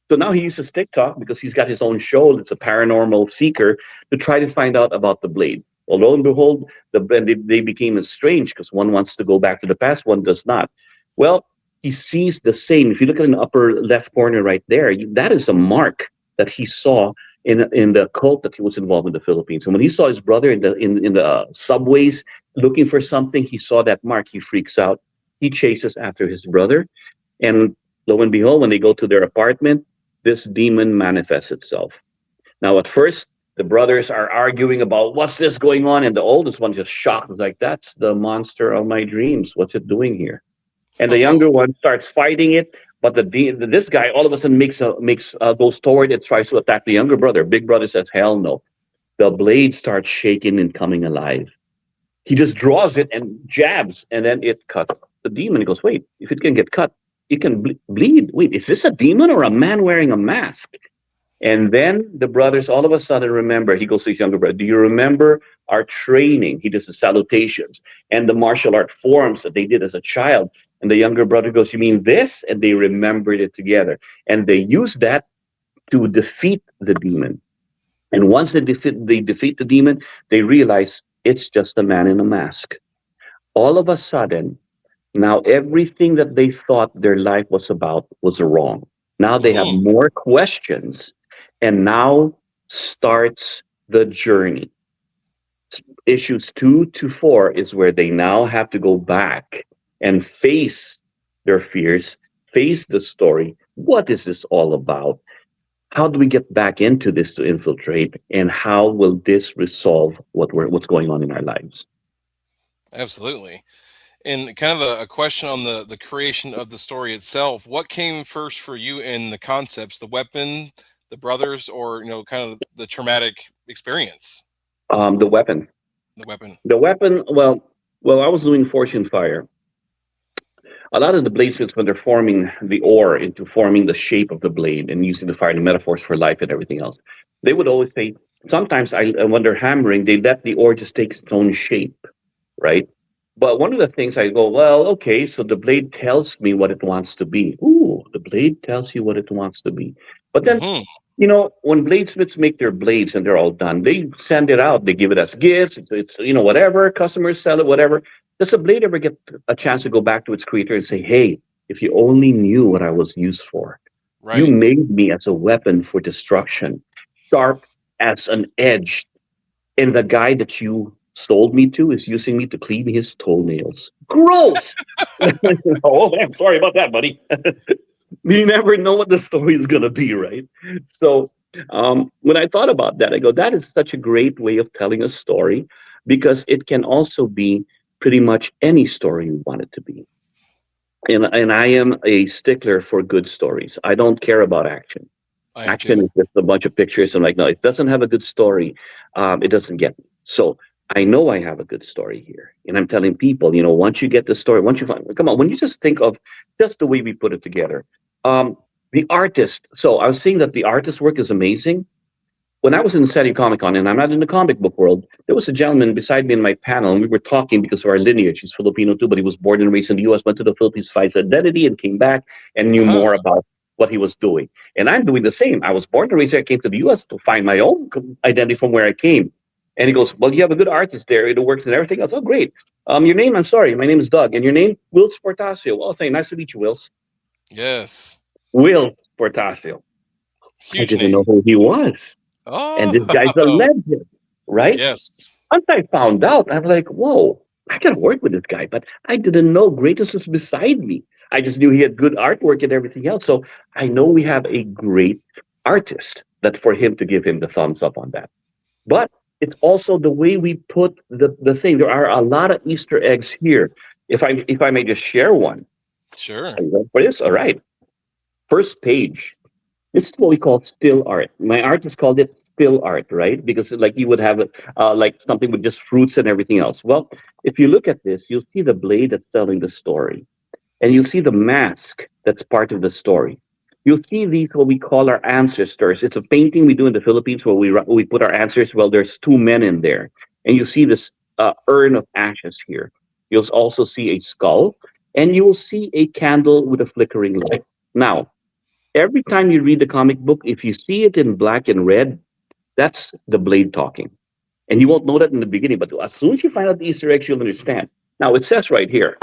Speaker 2: So now he uses TikTok because he's got his own show that's a paranormal seeker to try to find out about the blade. Well, lo and behold, they became estranged because one wants to go back to the past, one does not. Well, he sees the same. If you look at the upper left corner right there, that is a mark that he saw in the cult that he was involved in the Philippines. And when he saw his brother in the subways looking for something, he saw that mark. He freaks out. He chases after his brother, and lo and behold, when they go to their apartment, this demon manifests itself. Now, at first, the brothers are arguing about what's this going on, and the oldest one just shocked, was like, "That's the monster of my dreams. What's it doing here?" And the younger
Speaker 1: Oh,
Speaker 2: one starts fighting it, but this guy all of a sudden goes toward it, tries to attack the younger brother. Big brother says, "Hell no!" The blade starts shaking and coming alive. He just draws it and jabs, and then it cuts the demon. He goes, "Wait, if it can get cut, it can bleed. Wait, is this a demon or a man wearing a mask?" And then the brothers all of a sudden remember. He goes to his younger brother, "Do you remember our training?" He does the salutations and the martial art forms that they did as a child. And the younger brother goes, "You mean this?" And they remembered it together. And they used that to defeat the demon. And once they defeat the demon, they realize it's just a man in a mask. All of a sudden, now everything that they thought their life was about was wrong. Now they have
Speaker 1: hmm.
Speaker 2: more questions, and now starts the journey. Issues 2 to 4 is where they now have to go back and face their fears, face the story. What is this all about? How do we get back into this to infiltrate? And how will this resolve what's going on in our lives?
Speaker 1: Absolutely. And kind of a question on the creation of the story itself. What came first for you in the concepts, the weapon, the brothers, or kind of the traumatic experience?
Speaker 2: The weapon.
Speaker 1: The weapon.
Speaker 2: The weapon. Well, I was doing Fortune Fire. A lot of the bladesmiths, when they're forming the ore into forming the shape of the blade and using the fire, the metaphors for life and everything else, they would always say, sometimes when they're hammering, they let the ore just take its own shape, right? But one of the things I go, well, okay, so the blade tells me what it wants to be. Ooh, the blade tells you what it wants to be. But then,
Speaker 1: Hmm.
Speaker 2: when bladesmiths make their blades and they're all done, they send it out. They give it as gifts. It's whatever. Customers sell it, whatever. Does the blade ever get a chance to go back to its creator and say, hey, if you only knew what I was used for, you
Speaker 1: Right.
Speaker 2: made me as a weapon for destruction, sharp as an edge, and the guy that you sold me to is using me to clean his toenails. Gross! Oh, I'm sorry about that, buddy. You never know what the story is going to be, right? So when I thought about that, I go, that is such a great way of telling a story because it can also be pretty much any story you want it to be. And I am a stickler for good stories. I don't care about action.
Speaker 1: I am
Speaker 2: Action
Speaker 1: too.
Speaker 2: is just a bunch of pictures. I'm like, no, it doesn't have a good story. It doesn't get me. So I know I have a good story here. And I'm telling people, once you get the story, once you find, come on, when you just think of just the way we put it together, um, the artist. So I was saying that the artist work is amazing. When I was in San Diego Comic Con, and I'm not in the comic book world, there was a gentleman beside me in my panel, and we were talking because of our lineage. He's Filipino too, but he was born and raised in the U.S., went to the Philippines, to find his identity, and came back and knew
Speaker 1: Uh-huh.
Speaker 2: more about what he was doing. And I'm doing the same. I was born and raised here. I came to the U.S. to find my own identity from where I came. And he goes, well, you have a good artist there. It works and everything else. Oh, great. Your name, I'm sorry. My name is Doug. And your name? Will Sportasio. Well, thank you. Nice to meet you, Will.
Speaker 1: Yes.
Speaker 2: Will Sportasio. I
Speaker 1: Huge
Speaker 2: didn't
Speaker 1: name.
Speaker 2: know who he was. And this guy's a
Speaker 1: Oh,
Speaker 2: legend, right?
Speaker 1: yes.
Speaker 2: Once I found out, I'm like, whoa, I can work with this guy. But I didn't know greatness was beside me. I just knew he had good artwork and everything else. So I know we have a great artist that for him to give him the thumbs up on that. But it's also the way we put the thing. There are a lot of Easter eggs here. If I may just share one.
Speaker 1: Sure.
Speaker 2: For this, all right. First page. This is what we call still art. My artist called it still art, right? Because like you would have like something with just fruits and everything else. Well, if you look at this, you'll see the blade that's telling the story, and you'll see the mask that's part of the story. You'll see these what we call our ancestors. It's a painting we do in the Philippines where we put our ancestors. Well, there's two men in there, and you see this urn of ashes here. You'll also see a skull, and you will see a candle with a flickering light. Now, every time you read the comic book, if you see it in black and red, that's the blade talking. And you won't know that in the beginning, but as soon as you find out the Easter eggs, you'll understand. Now, it says right here,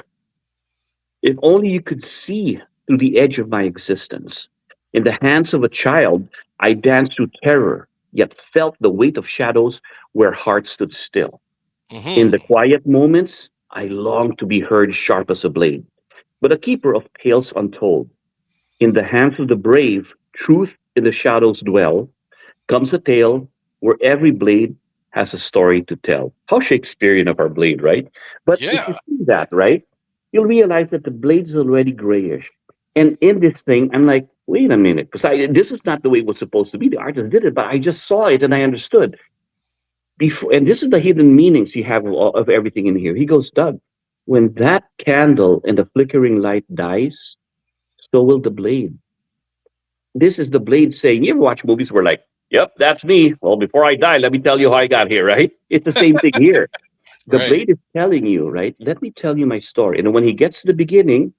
Speaker 2: if only you could see through the edge of my existence. In the hands of a child, I danced through terror, yet felt the weight of shadows where hearts stood still. In the
Speaker 1: Hmm.
Speaker 2: quiet moments, I longed to be heard sharp as a blade, but a keeper of tales untold. In the hands of the brave, truth in the shadows dwell, comes a tale where every blade has a story to tell. How Shakespearean of our blade, right? But if you
Speaker 1: Yeah.
Speaker 2: see that, right, you'll realize that the blade is already grayish. And in this thing, I'm like, wait a minute, because this is not the way it was supposed to be. The artist did it, but I just saw it and I understood. Before, and this is the hidden meanings you have of everything in here. He goes, Doug, when that candle and the flickering light dies, so will the blade. This is the blade saying, you ever watch movies where like, yep, that's me. Well, before I die, let me tell you how I got here, right? It's the same thing here. The
Speaker 1: Right.
Speaker 2: blade is telling you, right? Let me tell you my story. And when he gets to the beginning,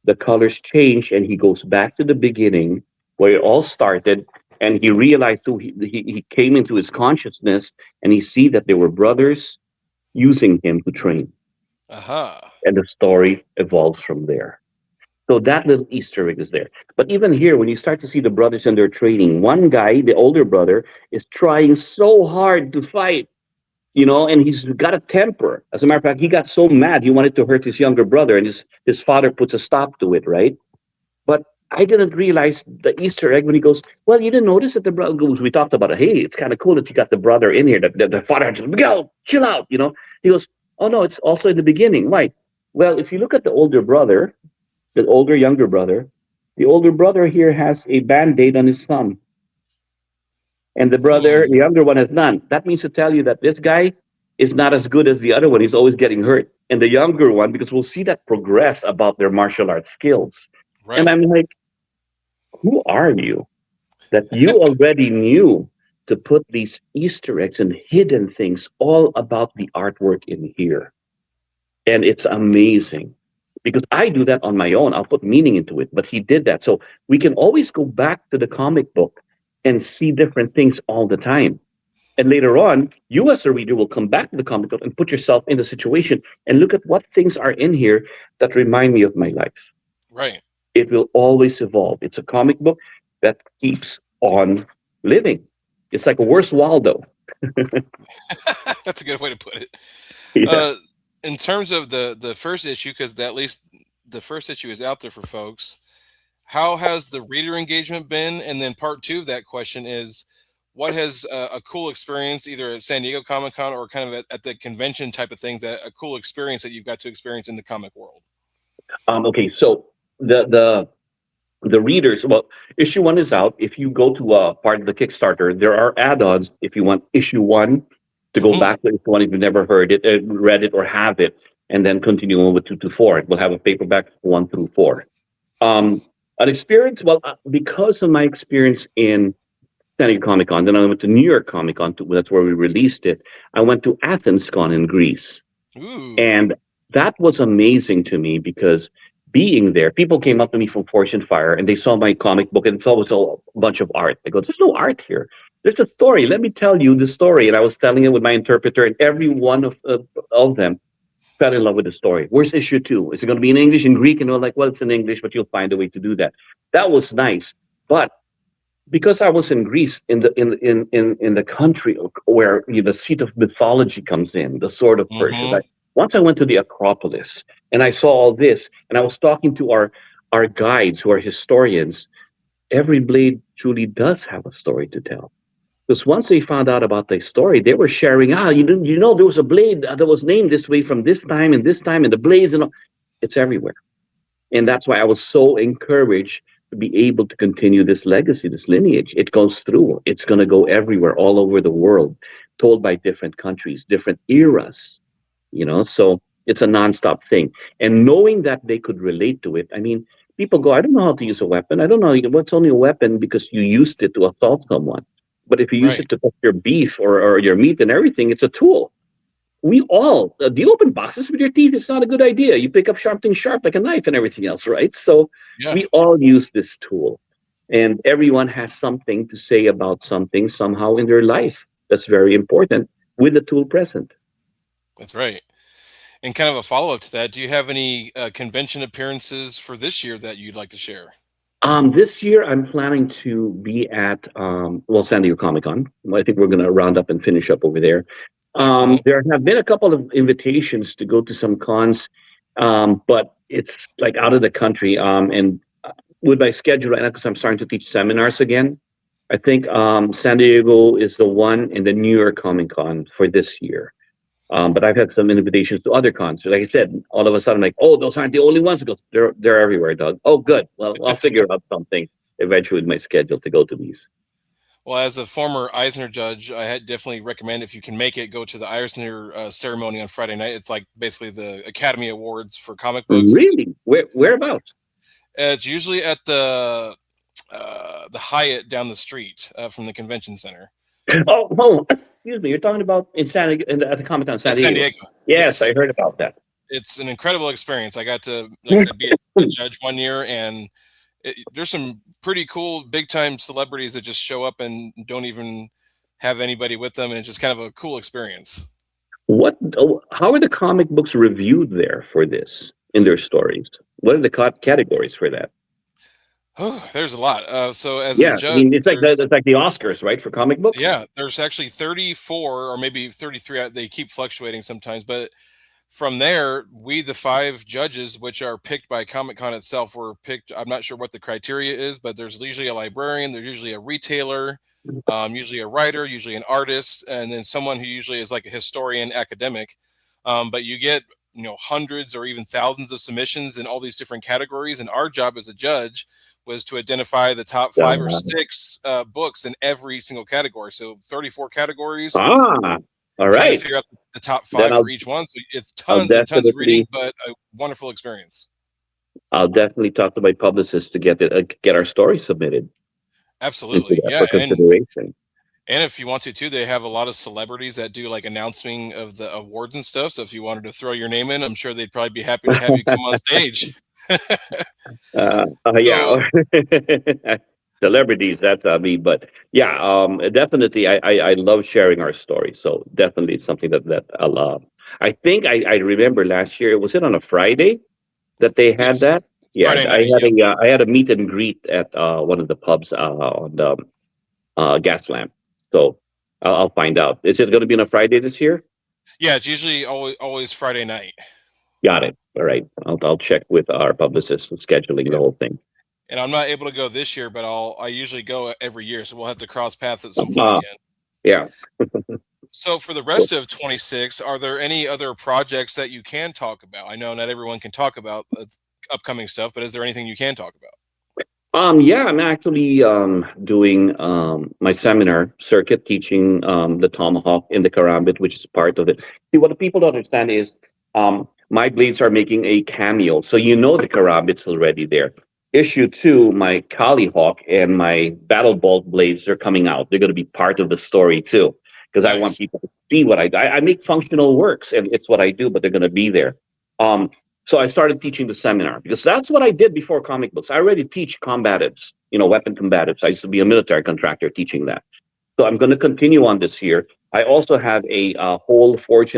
Speaker 2: the colors change and he goes back to the beginning where it all started. And he realized who he came into his consciousness and he see that there were brothers using him to train.
Speaker 1: Uh-huh.
Speaker 2: And the story evolves from there. So that little Easter egg is there. But even here, when you start to see the brothers in their training, one guy, the older brother, is trying so hard to fight, and he's got a temper. As a matter of fact, he got so mad he wanted to hurt his younger brother, and his father puts a stop to it, right? But I didn't realize the Easter egg when he goes, well, you didn't notice that the brother goes, we talked about it. Hey, it's kind of cool that you got the brother in here. The father just, go, chill out. He goes, oh, no, it's also in the beginning. Why? Well, if you look at the older brother, the older younger brother. The older brother here has a band-aid on his thumb. And the
Speaker 1: Hmm.
Speaker 2: younger one has none. That means to tell you that this guy is not as good as the other one. He's always getting hurt. And the younger one, because we'll see that progress about their martial arts skills. And
Speaker 1: Right.
Speaker 2: I'm like, who are you that you already knew to put these Easter eggs and hidden things all about the artwork in here? And it's amazing because I do that on my own. I'll put meaning into it, but he did that. So we can always go back to the comic book and see different things all the time. And later on, you as a reader will come back to the comic book and put yourself in the situation and look at what things are in here that remind me of my life.
Speaker 1: Right.
Speaker 2: It will always evolve. It's a comic book that keeps on living. It's like a worse Waldo.
Speaker 1: That's a good way to put it.
Speaker 2: Yeah.
Speaker 1: Uh, in terms of the first issue, because at least the first issue is out there for folks. How has the reader engagement been? And then part two of that question is, what has a cool experience either at San Diego Comic Con or kind of at the convention type of things, that a cool experience that you've got to experience in the comic world?
Speaker 2: Okay. So the the the readers, well, issue one is out. If you go to part of the Kickstarter, there are add-ons if you want issue one to go
Speaker 1: Hmm.
Speaker 2: back to issue one if you've never heard it, read it, or have it, and then continue on with two to four. We'll have a paperback one through four. Um, an experience, well, because of my experience in San Diego Comic Con, then I went to New York Comic Con. That's where we released it. I went to Athens Con in Greece.
Speaker 1: Ooh.
Speaker 2: And that was amazing to me because being there, people came up to me from Fortune Fire and they saw my comic book and it's always a bunch of art. I go, there's no art here. There's a story. Let me tell you the story. And I was telling it with my interpreter, and every one of them fell in love with the story. Where's issue two? Is it going to be in English, in Greek? And they're like, well, it's in English, but you'll find a way to do that. That was nice. But because I was in Greece, in the country where the seat of mythology comes in, the sword of Persia.
Speaker 1: Hmm.
Speaker 2: Once I went to the Acropolis and I saw all this, and I was talking to our guides who are historians. Every blade truly does have a story to tell. Because once they found out about the story, they were sharing. You know, there was a blade that was named this way from this time, and the blades and all. It's everywhere. And that's why I was so encouraged to be able to continue this legacy, this lineage. It goes through, it's going to go everywhere, all over the world, told by different countries, different eras, so it's a nonstop thing. And knowing that they could relate to it, I mean, people go, I don't know how to use a weapon. I don't know what's only a weapon because you used it to assault someone. But if you use
Speaker 1: Right.
Speaker 2: it to cook your beef or your meat and everything, it's a tool. We all, do you open boxes with your teeth? It's not a good idea. You pick up sharp things sharp like a knife and everything else, right? So
Speaker 1: Yeah.
Speaker 2: we all use this tool, and everyone has something to say about something somehow in their life. That's very important with the tool present.
Speaker 1: That's right. And kind of a follow up to that, do you have any convention appearances for this year that you'd like to share?
Speaker 2: This year I'm planning to be at San Diego Comic Con. I think we're going to round up and finish up over there.
Speaker 1: Excellent.
Speaker 2: There have been a couple of invitations to go to some cons, but it's like out of the country. And with my schedule right now, because I'm starting to teach seminars again, I think San Diego is the one, and the New York Comic Con for this year. But I've had some invitations to other cons. So like I said, all of a sudden, like, oh, those aren't the only ones. Because they're everywhere, Doug. Oh, good. Well, I'll figure out something eventually with my schedule to go to these.
Speaker 1: Well, as a former Eisner judge, I had definitely recommend, if you can make it, go to the Eisner ceremony on Friday night. It's like basically the Academy Awards for comic books.
Speaker 2: Really? Whereabouts?
Speaker 1: It's usually at the Hyatt down the street from the convention center
Speaker 2: Oh, excuse me. You're talking about in at the Comic Con
Speaker 1: in
Speaker 2: San
Speaker 1: San
Speaker 2: Diego.
Speaker 1: Diego.
Speaker 2: Yes, I
Speaker 1: Yes,
Speaker 2: heard about that.
Speaker 1: it's an incredible experience. I got to, like I said, be a judge one year, and there's some pretty cool big time celebrities that just show up and don't even have anybody with them, and it's just kind of a cool experience.
Speaker 2: What? How are the comic books reviewed there for this in their stories? What are the categories for that?
Speaker 1: Oh, there's a lot. So as a
Speaker 2: Yeah, I
Speaker 1: judge,
Speaker 2: mean,
Speaker 1: there's
Speaker 2: it's like the Oscars, right, for comic books.
Speaker 1: yeah, there's actually 34 or maybe 33. They keep fluctuating sometimes, but from there, we, the five judges, which are picked by Comic Con itself, were picked. I'm not sure what the criteria is, but there's usually a librarian, there's usually a retailer, usually a writer, usually an artist, and then someone who usually is like a historian academic. But you get hundreds or even thousands of submissions in all these different categories, and our job as a judge was to identify the top five or
Speaker 2: Uh,
Speaker 1: six books in every single category. So 34 categories,
Speaker 2: ah, all
Speaker 1: trying to
Speaker 2: right.
Speaker 1: figure out the top
Speaker 2: Then
Speaker 1: five for each one. So it's
Speaker 2: I'll
Speaker 1: tons and tons of reading,
Speaker 2: definitely
Speaker 1: but a wonderful experience.
Speaker 2: I'll definitely talk to my publicist to get our story submitted into
Speaker 1: Absolutely.
Speaker 2: that
Speaker 1: Yeah.
Speaker 2: for consideration.
Speaker 1: And if you want to too, they have a lot of celebrities that do like announcing of the awards and stuff. So if you wanted to throw your name in, I'm sure they'd probably be happy to have you come on stage.
Speaker 2: Yeah,
Speaker 1: So
Speaker 2: celebrities. That's me, but yeah, definitely. I love sharing our story. So definitely it's something that I love. I think I remember last year. Was it on a Friday that they had
Speaker 1: yes,
Speaker 2: that?
Speaker 1: it's
Speaker 2: Yeah,
Speaker 1: Friday night. Yep.
Speaker 2: I had a meet and greet at one of the pubs on the Gaslamp. So I'll find out. Is it going to be on a Friday this year?
Speaker 1: Yeah, it's usually always Friday night.
Speaker 2: Got it. All right. I'll check with our publicist and scheduling the
Speaker 1: Yeah.
Speaker 2: whole thing.
Speaker 1: And I'm not able to go this year, but I usually go every year, so we'll have to cross paths at some point
Speaker 2: Uh,
Speaker 1: again.
Speaker 2: yeah.
Speaker 1: So for the rest of 26, are there any other projects that you can talk about? I know not everyone can talk about upcoming stuff, but is there anything you can talk about?
Speaker 2: Yeah, I'm actually doing my seminar circuit teaching the tomahawk in the karambit, which is part of it. See, what the people don't understand is my blades are making a cameo. So you know the karambit's already there. Issue two, my Kali Hawk and my Battle Bolt blades are coming out. They're going to be part of the story too, because I want
Speaker 1: Nice.
Speaker 2: people to see what I do. I make functional works, and it's what I do, but they're going to be there. Um, so I started teaching the seminar because that's what I did before comic books. I already teach combatives, weapon combatives. I used to be a military contractor teaching that. So I'm going to continue on this year. I also have a whole Forge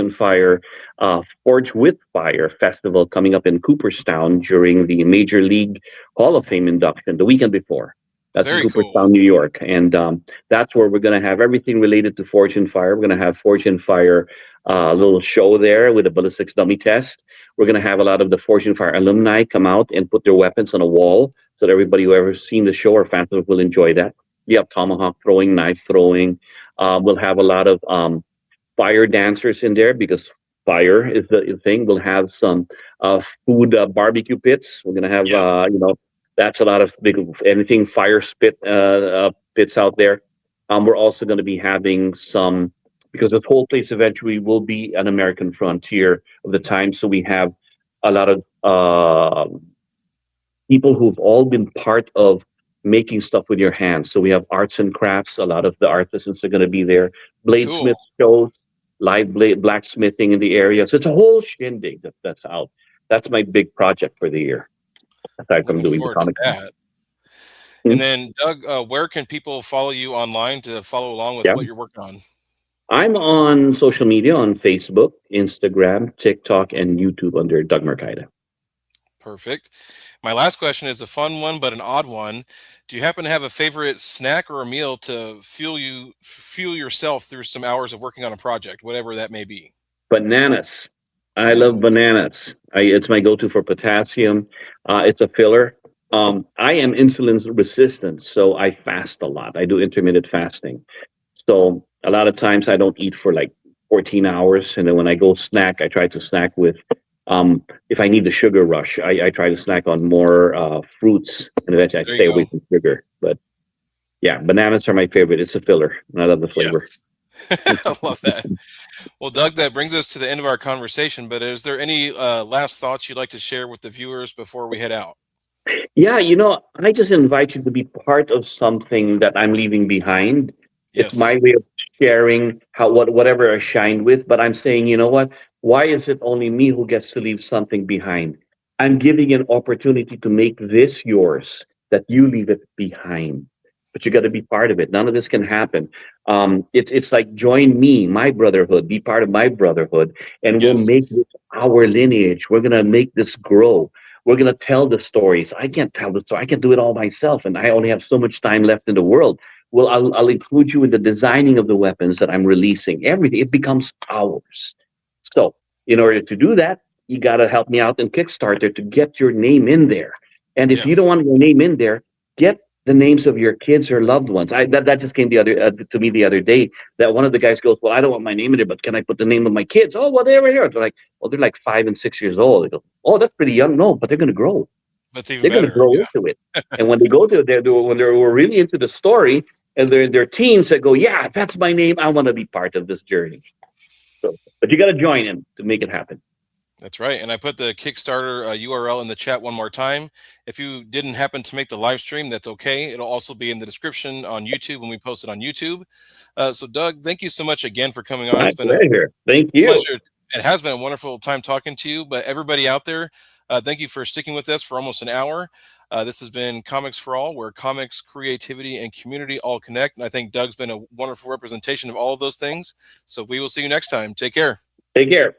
Speaker 2: with Fire festival coming up in Cooperstown during the Major League Hall of Fame induction the weekend before. That's in
Speaker 1: Very cool.
Speaker 2: Cooperstown, New York, and that's where we're going to have everything related to Forge and Fire. We're going to have Forge and Fire little show there with a ballistics dummy test. We're going to have a lot of the Forge and Fire alumni come out and put their weapons on a wall so that everybody who ever seen the show or fans of it will enjoy that. You have tomahawk throwing, knife throwing. We'll have a lot of fire dancers in there because fire is the thing. We'll have some food barbecue pits. We're gonna have
Speaker 1: Yes.
Speaker 2: that's a lot of big anything fire spit pits out there. We're also going to be having some because this whole place eventually will be an American frontier of the time. So we have a lot of people who've all been part of making stuff with your hands. So we have arts and crafts. A lot of the artisans are going to be there.
Speaker 1: Cool.
Speaker 2: Bladesmith shows, live blade blacksmithing in the area. So it's a whole shindig that's out. That's my big project for the year, aside from
Speaker 1: Looking
Speaker 2: doing the
Speaker 1: forward to
Speaker 2: comic.
Speaker 1: that.
Speaker 2: Hmm?
Speaker 1: And then, Doug, where can people follow you online to follow along with
Speaker 2: Yeah.
Speaker 1: what you're working on?
Speaker 2: I'm on social media on Facebook, Instagram, TikTok, and YouTube under Doug Marcaida.
Speaker 1: Perfect. My last question is a fun one, but an odd one. Do you happen to have a favorite snack or a meal to fuel yourself through some hours of working on a project, whatever that may be?
Speaker 2: Bananas. I love
Speaker 1: Ooh,
Speaker 2: bananas. It's my go-to for potassium. It's a filler. I am insulin resistant, so I fast a lot. I do intermittent fasting. So a lot of times I don't eat for like 14 hours. And then when I go snack, I try to snack with, if I need the sugar rush, I try to snack on more fruits and eventually I
Speaker 1: there you
Speaker 2: stay away
Speaker 1: go.
Speaker 2: from sugar. But yeah, bananas are my favorite. It's a filler. And I love the flavor.
Speaker 1: Yes. I love that. Well, Doug, that brings us to the end of our conversation, but is there any last thoughts you'd like to share with the viewers before we head out?
Speaker 2: Yeah, I just invite you to be part of something that I'm leaving behind. It's my
Speaker 1: Yes.
Speaker 2: way of sharing whatever I shined with, but I'm saying, you know what? Why is it only me who gets to leave something behind? I'm giving an opportunity to make this yours, that you leave it behind. But you got to be part of it. None of this can happen. It's like join me, my brotherhood, be part of my brotherhood, and we'll
Speaker 1: Yes.
Speaker 2: make this our lineage. We're gonna make this grow. We're going to tell the stories. I can't tell the story. I can do it all myself, and I only have so much time left in the world. Well, I'll include you in the designing of the weapons that I'm releasing. Everything, it becomes ours. So, in order to do that, you got to help me out in Kickstarter to get your name in there. And if you don't
Speaker 1: Yes.
Speaker 2: want your name in there, get the names of your kids or loved ones. That just came the other to me the other day. That one of the guys goes, "Well, I don't want my name in there, but can I put the name of my kids?" Oh, well, they're here. They're like, "Well, they're like 5 and 6 years old." They go, "Oh, that's pretty young." No, but they're going to grow.
Speaker 1: That's even
Speaker 2: They're going to
Speaker 1: better.
Speaker 2: grow into it. And when they go to when they're really into the story and they're in their teens, that go, "Yeah, that's my name. I want to be part of this journey." So, but you got to join in to make it happen.
Speaker 1: That's right. And I put the Kickstarter URL in the chat one more time. If you didn't happen to make the live stream, that's okay. It'll also be in the description on YouTube when we post it on YouTube. So, Doug, thank you so much again for coming on.
Speaker 2: My
Speaker 1: It's been a
Speaker 2: pleasure. Thank you.
Speaker 1: pleasure. It has been a wonderful time talking to you. But everybody out there, thank you for sticking with us for almost an hour. This has been Comics for All, where comics, creativity, and community all connect. And I think Doug's been a wonderful representation of all of those things. So we will see you next time. Take care.
Speaker 2: Take care.